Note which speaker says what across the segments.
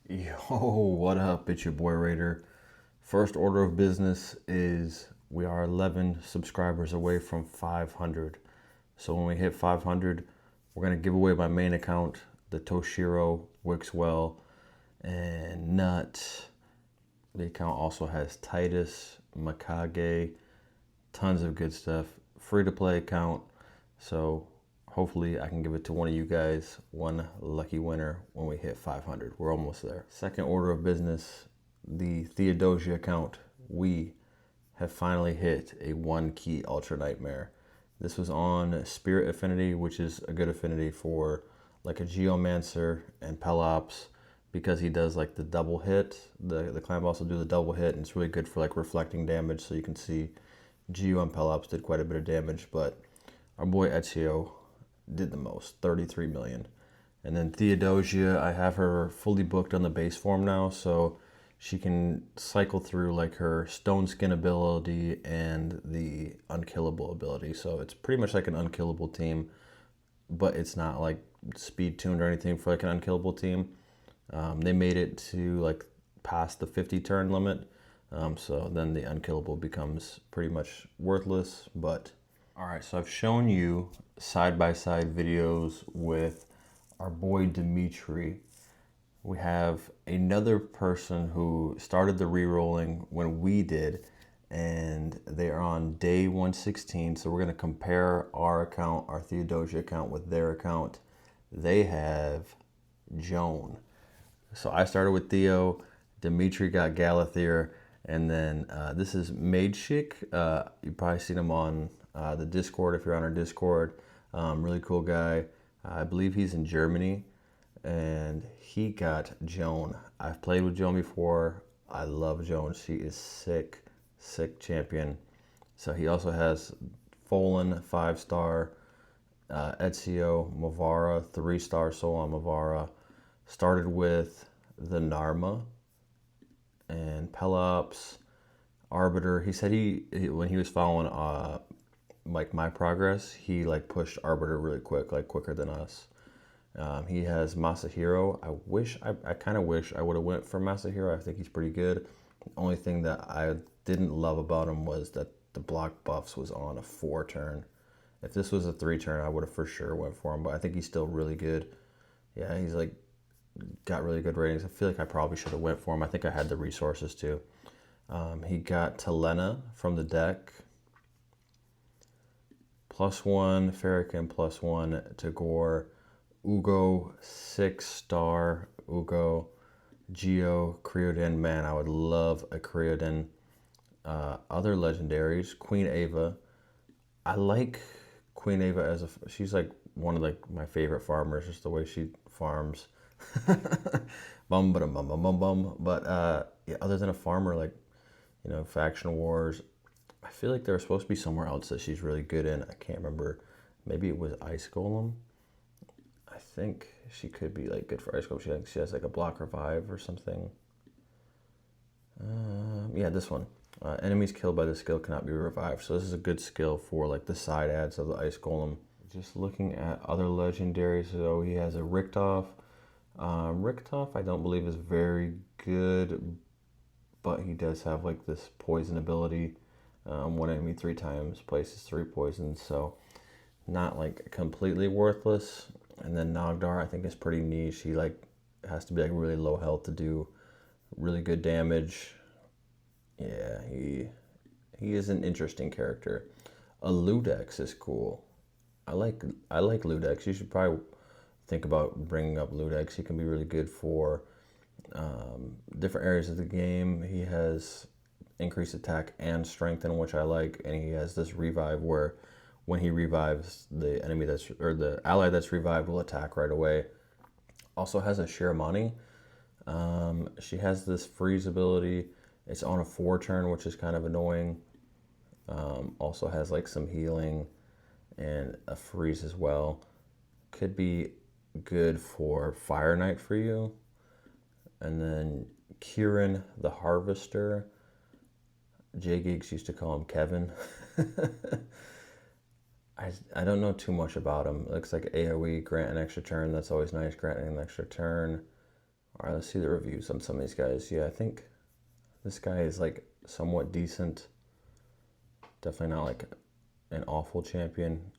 Speaker 1: Yo, what up? It's your boy Raider. First order of business is we are 11 subscribers away from 500. So when we hit 500, we're going to give away my main account, the Toshiro, Wixwell, and Nut. The account also has Titus, Makage, tons of good stuff. Free to play account. So hopefully I can give it to one of you guys, one lucky winner when we hit 500. We're almost there. Second order of business, the Theodosia account. We have finally hit a 1-key Ultra Nightmare. This was on Spirit Affinity, which is a good affinity for like a Geomancer and Pelops, because he does like the double hit. The clan also do the double hit, and it's really good for like reflecting damage. So you can see Geo and Pelops did quite a bit of damage, but our boy Ezio did the most, 33 million. And then Theodosia, I have her fully booked on the base form now, so she can cycle through like her stone skin ability and the unkillable ability. So it's pretty much like an unkillable team, but it's not like speed tuned or anything for like an unkillable team. They made it to like past the 50 turn limit, so then the unkillable becomes pretty much worthless. But all right, so I've shown you side-by-side videos with our boy Dimitri. We have another person who started the re-rolling when we did, and they are on day 116. So we're going to compare our account, our Theodosia account, with their account. They have Joan. So I started with Theo, Dimitri got Galathier, and then this is Madeshik. You've probably seen him on the Discord if you're on our Discord. Really cool guy. I believe he's in Germany, and he got Joan. I've played with Joan before. I love Joan. She is sick, sick champion. So he also has Folan, 5-star, Ezio, Mavara, 3-star Solon Mavara. Started with the Narma and Pelops, Arbiter. He said he when he was following like my progress, he like pushed Arbiter really quick, like quicker than us. He has Masahiro. I kind of wish I would have went for Masahiro. I think he's pretty good. The only thing that I didn't love about him was that the block buffs was on a 4-turn. If this was a 3-turn, I would have for sure went for him, but I think he's still really good. Yeah, he's like got really good ratings. I feel like I probably should have went for him. I think I had the resources to. He got Telena from the deck. +1 Farrakhan, +1 Tagore. Ugo, 6-star Ugo. Geo, Creodin. Man, I would love a Creodin. Other legendaries, Queen Ava. I like Queen Ava as she's like one of like my favorite farmers, just the way she farms. Bum bum bum bum bum bum. But yeah, other than a farmer, like faction wars, I feel like they're supposed to be somewhere else that she's really good in. I can't remember. Maybe it was Ice Golem. I think she could be like good for Ice Golem. She has like a block revive or something. Yeah, this one. Enemies killed by this skill cannot be revived. So this is a good skill for like the side ads of the Ice Golem. Just looking at other legendaries, so he has a Richthof. Richthof I don't believe is very good, but he does have like this poison ability. One enemy 3 times, places 3 poisons, so not like completely worthless. And then Nogdar I think is pretty niche. He like has to be like really low health to do really good damage. Yeah, he is an interesting character. A Ludex is cool. I like Ludex. You should probably think about bringing up Ludex. He can be really good for different areas of the game. He has increased attack and strength, in which I like, and he has this revive where when he revives, the enemy the ally that's revived will attack right away. Also has a Shiramani. She has this freeze ability. It's on a 4-turn, which is kind of annoying. Also has like some healing and a freeze as well. Could be good for Fire Knight for you. And then Kieran the Harvester. J-Gigs used to call him Kevin. I don't know too much about him. It looks like AoE, grant an extra turn. That's always nice, granting an extra turn. All right, let's see the reviews on some of these guys. Yeah, I think this guy is like somewhat decent. Definitely not like an awful champion.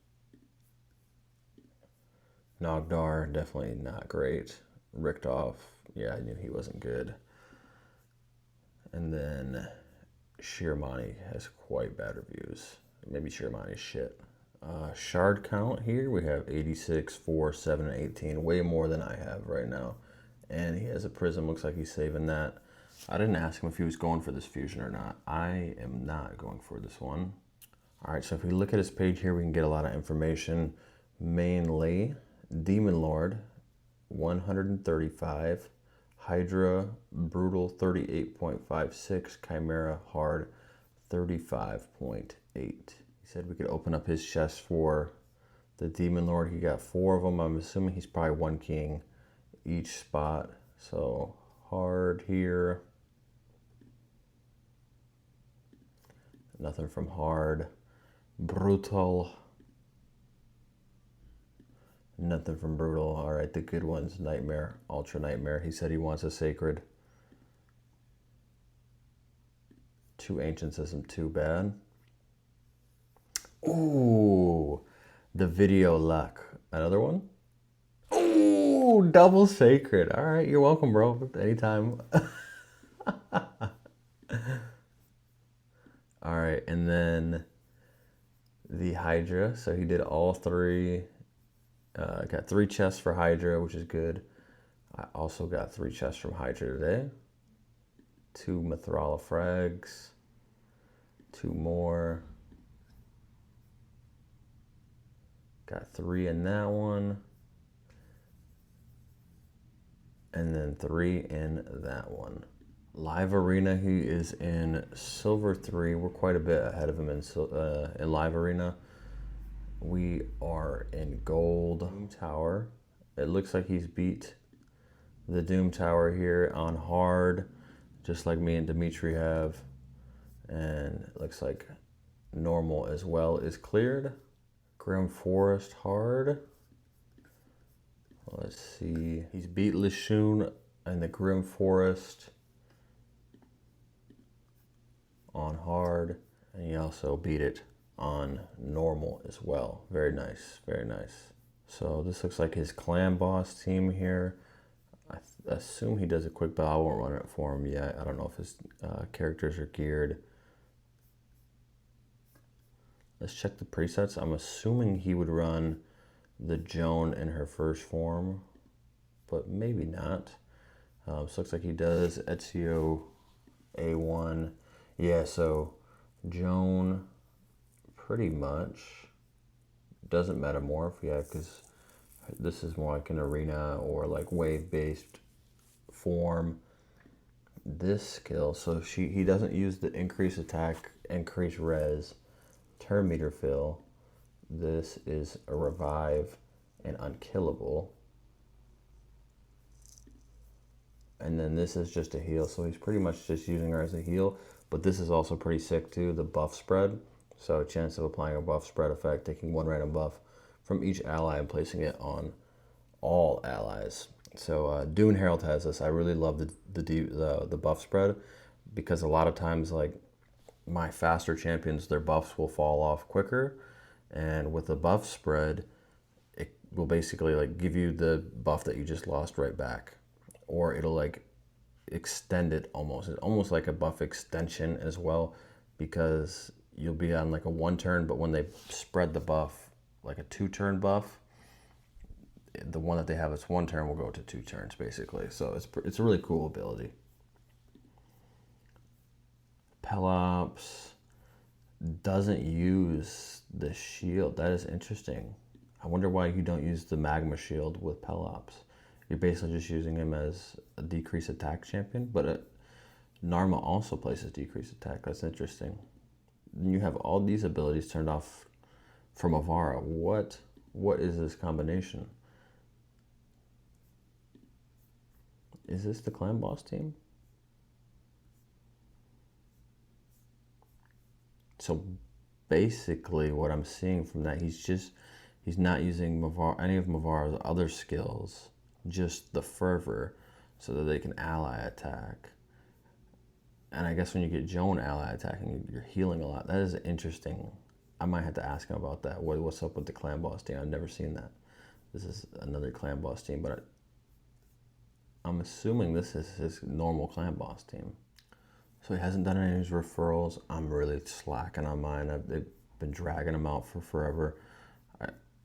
Speaker 1: Nogdar, definitely not great. Richthoff, yeah, I knew he wasn't good. And then Shirmani has quite bad reviews. Maybe Shirmani's shit. Shard count here, we have 86, 4, 7, and 18. Way more than I have right now. And he has a prism, looks like he's saving that. I didn't ask him if he was going for this fusion or not. I am not going for this one. All right, so if we look at his page here, we can get a lot of information. Mainly, Demon Lord, 135. Hydra, Brutal, 38.56. Chimera, Hard, 35.8. He said we could open up his chest for the Demon Lord. He got 4 of them. I'm assuming he's probably 1 king each spot. So Hard here. Nothing from Hard. Brutal. Nothing from Brutal. All right, the good ones. Nightmare. Ultra Nightmare. He said he wants a Sacred. 2 Ancients isn't too bad. Ooh, the Video Luck. Another one? Ooh, double Sacred. All right, you're welcome, bro. Anytime. All right, and then the Hydra. So he did all 3. Got 3 chests for Hydra, which is good. I also got 3 chests from Hydra today. 2 Mithrala frags. 2 more. Got 3 in that one. And then 3 in that one. Live Arena, he is in Silver 3. We're quite a bit ahead of him in Live Arena. We are in Gold. Doom Tower. It looks like he's beat the Doom Tower here on Hard, just like me and Dimitri have. And it looks like normal as well is cleared. Grim Forest Hard. Let's see. He's beat Lishun and the Grim Forest on Hard. And he also beat it on normal as well. Very nice, very nice. So this looks like his clan boss team here. I assume he does a quick build. I won't run it for him yet. I don't know if his characters are geared. Let's check the presets. I'm assuming he would run the Joan in her first form, but maybe not. So looks like he does Ezio A1. Yeah, so Joan pretty much doesn't metamorph, yeah, because this is more like an arena or like wave-based form. This skill, so he doesn't use the increase attack, increase res, turn meter fill. This is a revive and unkillable. And then this is just a heal, so he's pretty much just using her as a heal, but this is also pretty sick too, the buff spread. So a chance of applying a buff spread effect, taking 1 random buff from each ally and placing it on all allies. So Dune Herald has this. I really love the buff spread, because a lot of times, like, my faster champions, their buffs will fall off quicker, and with the buff spread, it will basically like give you the buff that you just lost right back, or it'll like extend it almost. It's almost like a buff extension as well, because you'll be on like a 1 turn, but when they spread the buff, like a 2-turn buff, the one that they have as 1 turn will go to 2 turns basically. So it's a really cool ability. Pelops doesn't use the shield. That is interesting. I wonder why you don't use the magma shield with Pelops. You're basically just using him as a decrease attack champion, but Narma also places decrease attack. That's interesting. You have all these abilities turned off from Avara. What is this combination? Is this the clan boss team? So basically what I'm seeing from that, he's not using any of Mavara's other skills, just the fervor. so that they can ally attack. And I guess when you get Joan ally attacking, you're healing a lot. That is interesting. I might have to ask him about that. What's up with the clan boss team? I've never seen that. This is another clan boss team, but I'm assuming this is his normal clan boss team. So he hasn't done any of his referrals. I'm really slacking on mine. They've been dragging them out for forever.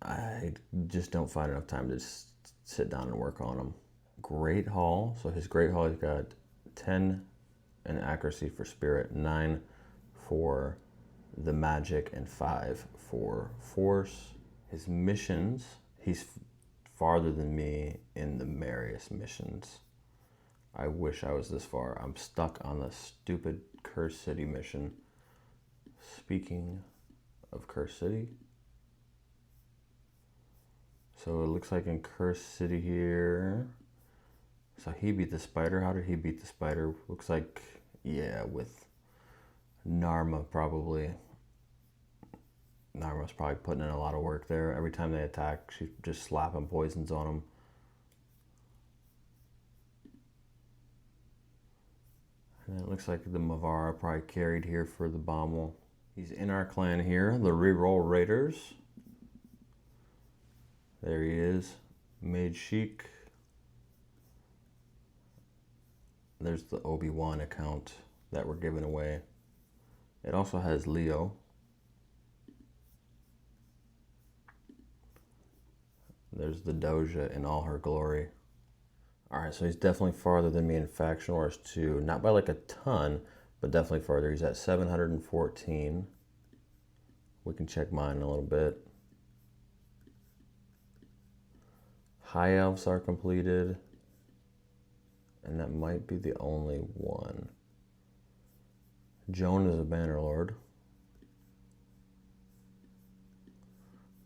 Speaker 1: I just don't find enough time to just sit down and work on them. Great Hall. So his Great Hall, he's got 10 in accuracy for spirit, 9 for the magic, and 5 for force. His missions, he's farther than me in the Marius missions. I wish I was this far. I'm stuck on the stupid Curse City mission. Speaking of Curse City, so it looks like in Curse City here, so he beat the spider. How did he beat the spider? Looks like, yeah, with Narma probably. Narma's probably putting in a lot of work there. Every time they attack, she's just slapping poisons on them. And it looks like the Mavara probably carried here for the Bommel. He's in our clan here, the Reroll Raiders. There he is, Mage Chic. There's the Obi-Wan account that we're giving away. It also has Leo. There's the Doja in all her glory. Alright, so he's definitely farther than me in Faction Wars 2. Not by like a ton, but definitely farther. He's at 714. We can check mine in a little bit. High Elves are completed. And that might be the only one. Joan is a Bannerlord.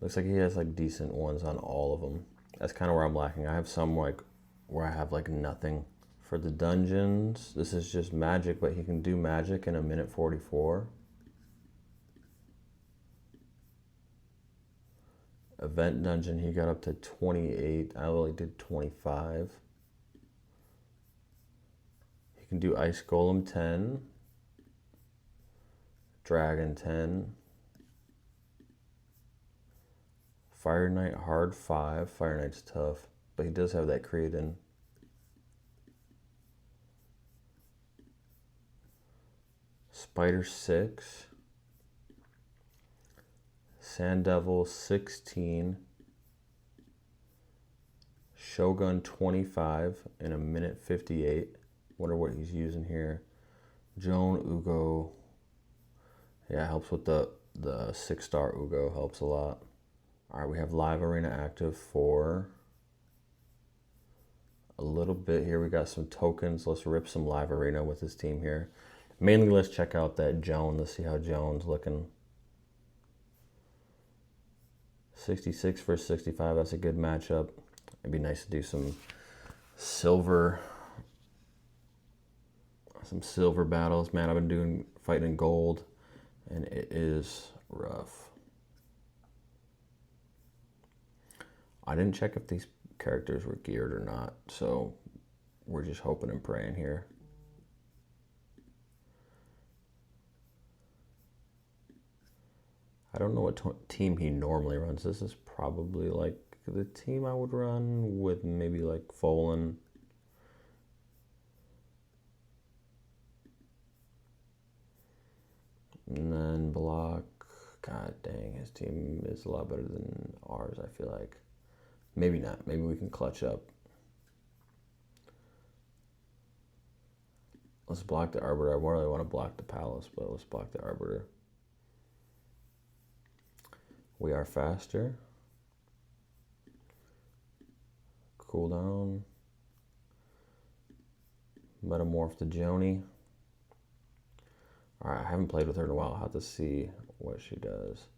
Speaker 1: Looks like he has like decent ones on all of them. That's kind of where I'm lacking. I have some like where I have like nothing. For the dungeons, this is just magic, but he can do magic in a minute 44. Event dungeon, he got up to 28. I only did 25. He can do Ice Golem 10. Dragon 10. Fire Knight hard 5. Fire Knight's tough, but he does have that Creedon. Spider 6. Sand Devil 16. Shogun 25 in a minute 58. Wonder what he's using here. Joan Ugo. Yeah, helps with the 6-star Ugo, helps a lot. Alright, we have Live Arena active for a little bit here. We got some tokens. Let's rip some Live Arena with this team here. Mainly, let's check out that Joan. Let's see how Joan's looking. 66 versus 65. That's a good matchup. It'd be nice to do some silver battles. Man, I've been fighting in gold, and it is rough. I didn't check if these characters were geared or not, so we're just hoping and praying here. I don't know what team he normally runs. This is probably like the team I would run with maybe like Folan. And then block. God dang, his team is a lot better than ours, I feel like. Maybe not. Maybe we can clutch up. Let's block the Arbiter. I really want to block the Palace, but let's block the Arbiter. We are faster. Cooldown. Metamorph to Joni. Alright, I haven't played with her in a while. I'll have to see what she does.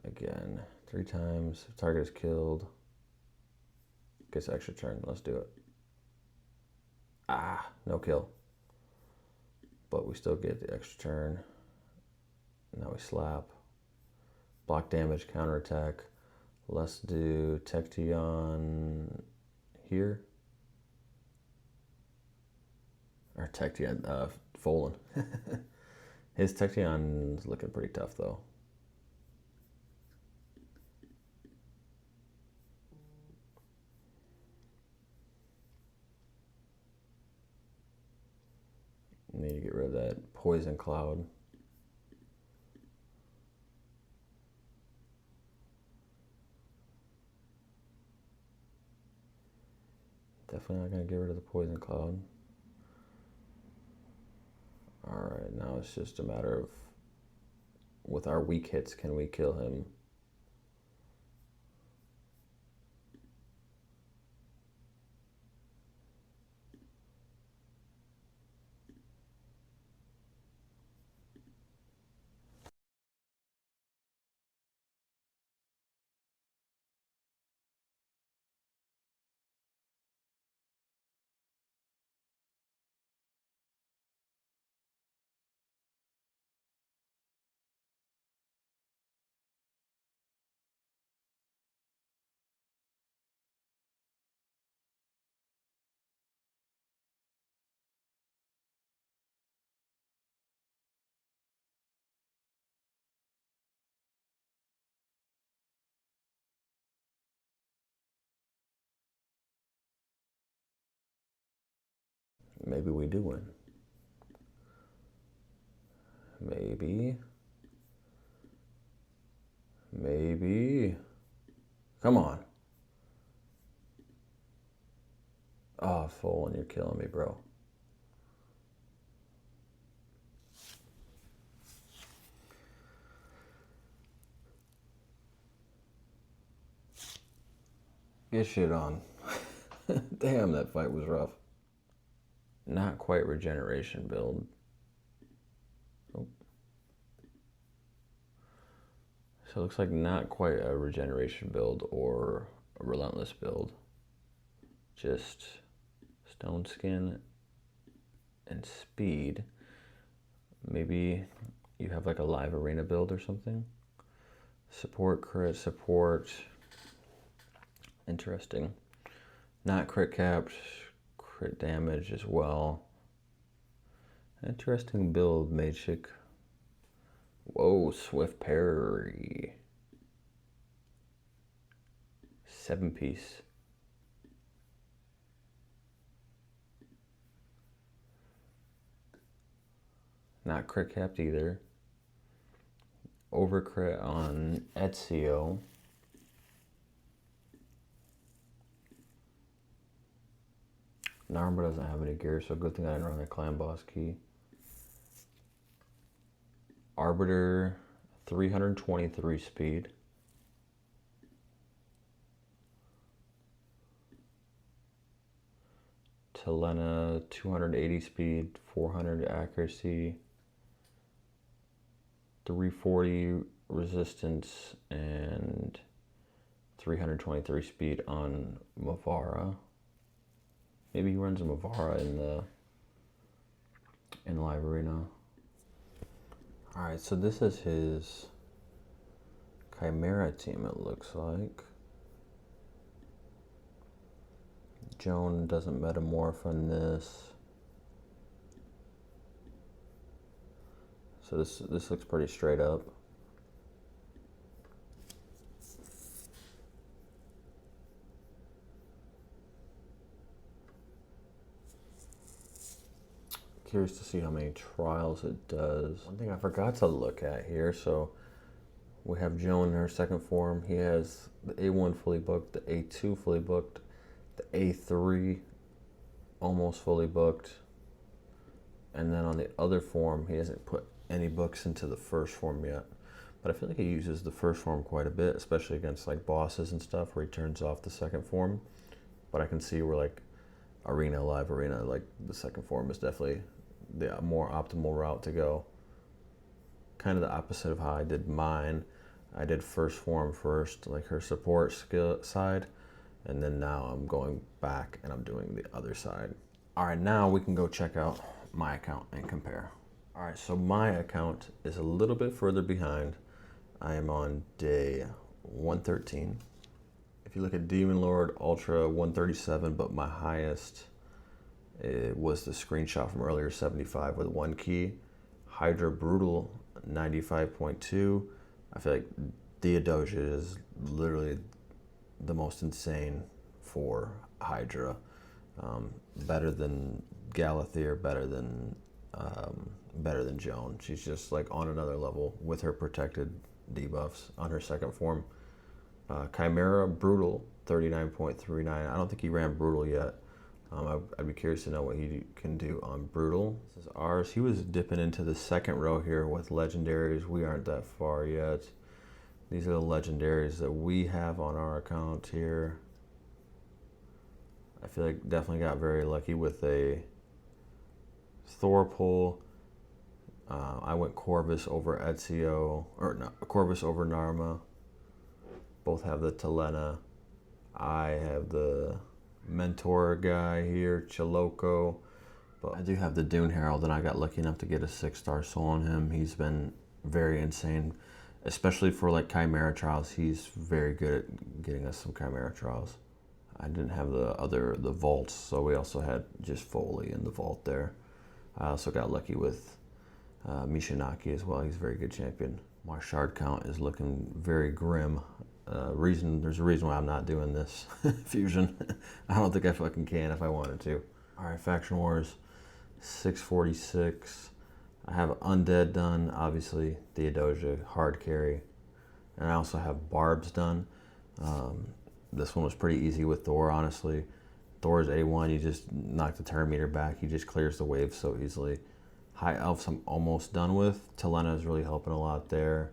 Speaker 1: Again, 3 times. Target is killed. Gets extra turn. Let's do it. Ah, no kill. But we still get the extra turn. Now we slap. Block damage, counterattack. Let's do Tection here. Or Tection, Folan. His Tection's looking pretty tough though. Need to get rid of that poison cloud. Definitely not going to get rid of the poison cloud. Alright, now it's just a matter of, with our weak hits, can we kill him? Maybe we do win. Maybe. Maybe. Come on. Oh, Folan, you're killing me, bro. Get shit on. Damn, that fight was rough. Not quite regeneration build. Oh. So it looks like not quite a regeneration build or a relentless build. Just stone skin and speed. Maybe you have like a live arena build or something. Support, crit, support. Interesting. Not crit capped, crit damage as well. Interesting build, Mageshik. Whoa, swift parry. 7-piece. Not crit capped either. Overcrit on Ezio. Naramba doesn't have any gear, so good thing I didn't run a clan boss key. Arbiter, 323 speed. Telena, 280 speed, 400 accuracy, 340 resistance, and 323 speed on Mavara. Maybe he runs a Mavara in the live arena. Alright, so this is his Chimera team, it looks like. Joan doesn't metamorph on this. So this looks pretty straight up. Curious to see how many trials it does. One thing I forgot to look at here, so we have Joan in her second form. He has the A1 fully booked, the A2 fully booked, the A3 almost fully booked, and then on the other form, he hasn't put any books into the first form yet. But I feel like he uses the first form quite a bit, especially against like bosses and stuff where he turns off the second form. But I can see where like arena, live arena, like the second form is definitely the more optimal route to go. Kind of the opposite of how I did mine. I did first form first, like her support skill side, and then now I'm going back and I'm doing the other side. All right, now we can go check out my account and compare. All right, so my account is a little bit further behind. I am on day 113. If you look at Demon Lord, Ultra 137, but my highest It was the screenshot from earlier, 75 with 1 key. Hydra Brutal, 95.2. I feel like Theodosia is literally the most insane for Hydra. Better than Galathier, better than Joan. She's just like on another level with her protected debuffs on her second form. Chimera Brutal, 39.39. I don't think he ran Brutal yet. I'd be curious to know what he can do on Brutal. This is ours. He was dipping into the second row here with legendaries. We aren't that far yet. These are the legendaries that we have on our account here. I feel like definitely got very lucky with a Thor pull. I went Corvus over Ezio, or no, Corvus over Narma. Both have the Talena. I have the Mentor guy here, Chiloco. But I do have the Dune Herald, and I got lucky enough to get a 6-star soul on him. He's been very insane, especially for like Chimera trials. He's very good at getting us some Chimera trials. I didn't have the vaults, so we also had just Foley in the vault there. I also got lucky with Mishinaki as well. He's a very good champion. My shard count is looking very grim. There's a reason why I'm not doing this fusion. I don't think I fucking can if I wanted to. All right, Faction Wars, 646. I have Undead done, obviously, Theodosia, hard carry. And I also have Barbs done. This one was pretty easy with Thor, honestly. Thor's A1, you just knock the turn meter back. He just clears the waves so easily. High Elves I'm almost done with. Talena is really helping a lot there.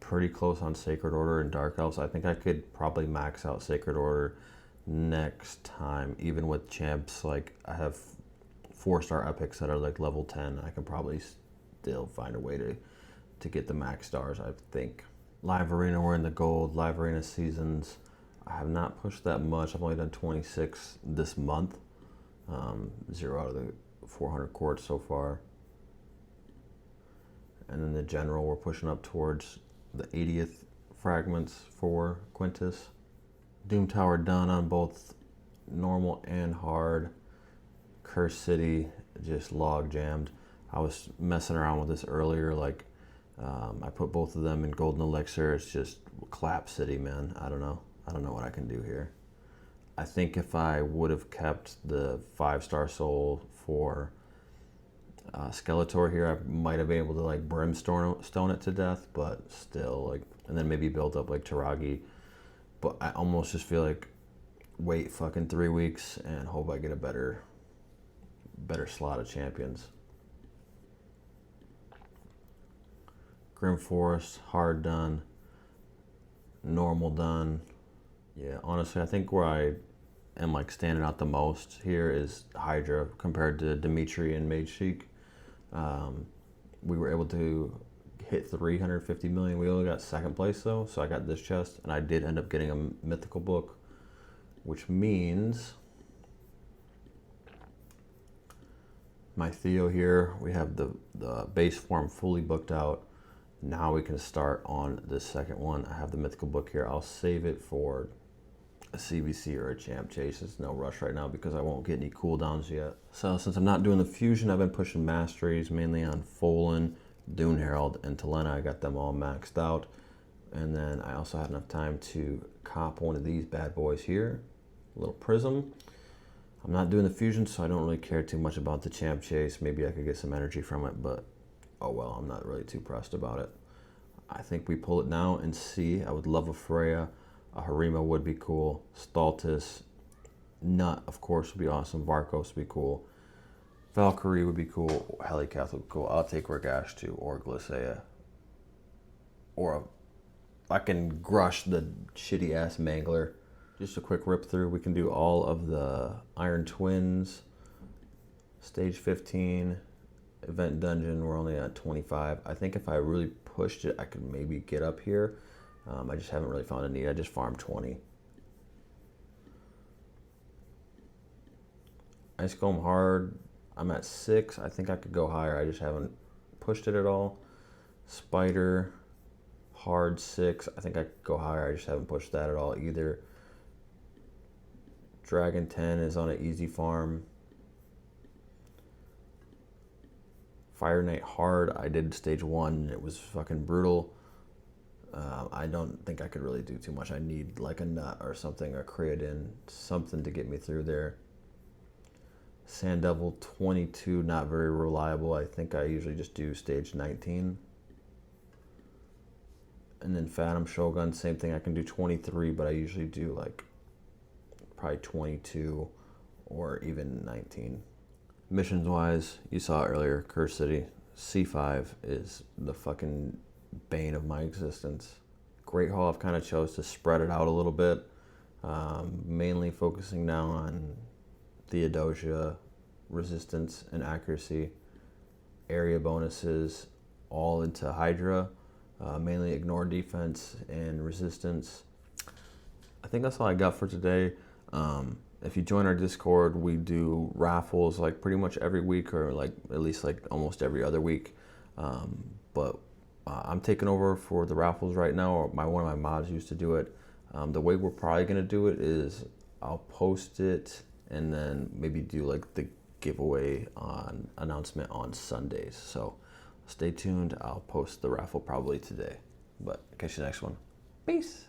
Speaker 1: Pretty close on Sacred Order and Dark Elves. I think I could probably max out Sacred Order next time, even with champs. Like, I have 4-star epics that are like level 10. I can probably still find a way to get the max stars, I think. Live Arena, we're in the gold. Live Arena seasons, I have not pushed that much. I've only done 26 this month. 0 out of the 400 courts so far. And then the general, we're pushing up towards the 80th fragments for Quintus. Doom Tower done on both normal and hard. Curse City just log jammed. I was messing around with this earlier, like I put both of them in Golden Elixir. It's just Clap City, man. I don't know what I can do here. I think if I would have kept the 5-star soul for Skeletor here, I might have been able to like Brimstone it to death, but still, like, and then maybe build up like Taragi. But I almost just feel like wait fucking 3 weeks and hope I get a better slot of champions. Grim Forest, hard done, normal done. Yeah, honestly, I think where I am like standing out the most here is Hydra compared to Dimitri and Mage Sheik. We were able to hit 350 million. We only got second place though, so I got this chest, and I did end up getting a mythical book, which means my Theo here, we have the base form fully booked out. Now we can start on the second one. I have the mythical book here. I'll save it for a CBC or a champ chase. It's no rush right now because I won't get any cooldowns yet. So since I'm not doing the fusion, I've been pushing masteries mainly on Folan, Dune Herald, and Talena. I got them all maxed out. And then I also had enough time to cop one of these bad boys here, a little prism. I'm not doing the fusion, so I don't really care too much about the champ chase. Maybe I could get some energy from it, but oh well, I'm not really too pressed about it. I think we pull it now and see. I would love a Freya. A Harima would be cool. Stultus. Nut, of course, would be awesome. Varkos would be cool. Valkyrie would be cool. Helicath would be cool. I'll take Ragash too, or Glycea. Or I can grush the shitty ass Mangler. Just a quick rip through. We can do all of the Iron Twins. Stage 15. Event Dungeon, we're only at 25. I think if I really pushed it, I could maybe get up here. I just haven't really found a need. I just farmed 20. Ice Golem hard, I'm at 6. I think I could go higher. I just haven't pushed it at all. Spider, hard 6. I think I could go higher. I just haven't pushed that at all either. Dragon 10 is on an easy farm. Fire Knight hard, I did stage 1 and it was fucking brutal. I don't think I could really do too much. I need like a nut or something, or creatine, something to get me through there. Sand Devil 22, not very reliable. I think I usually just do stage 19. And then Phantom Shogun, same thing. I can do 23, but I usually do like probably 22 or even 19. Missions wise, you saw earlier, Curse City, C5 is the fucking bane of my existence. Great Hall, I've kind of chose to spread it out a little bit, mainly focusing now on Theodosia, resistance and accuracy, area bonuses, all into Hydra, mainly ignore defense and resistance. I think that's all I got for today. If you join our Discord, we do raffles like pretty much every week, or like at least like almost every other week. But I'm taking over for the raffles right now, or one of my mods used to do it. The way we're probably gonna do it is I'll post it and then maybe do like the giveaway announcement on Sundays. So stay tuned. I'll post the raffle probably today. But catch you next one. Peace.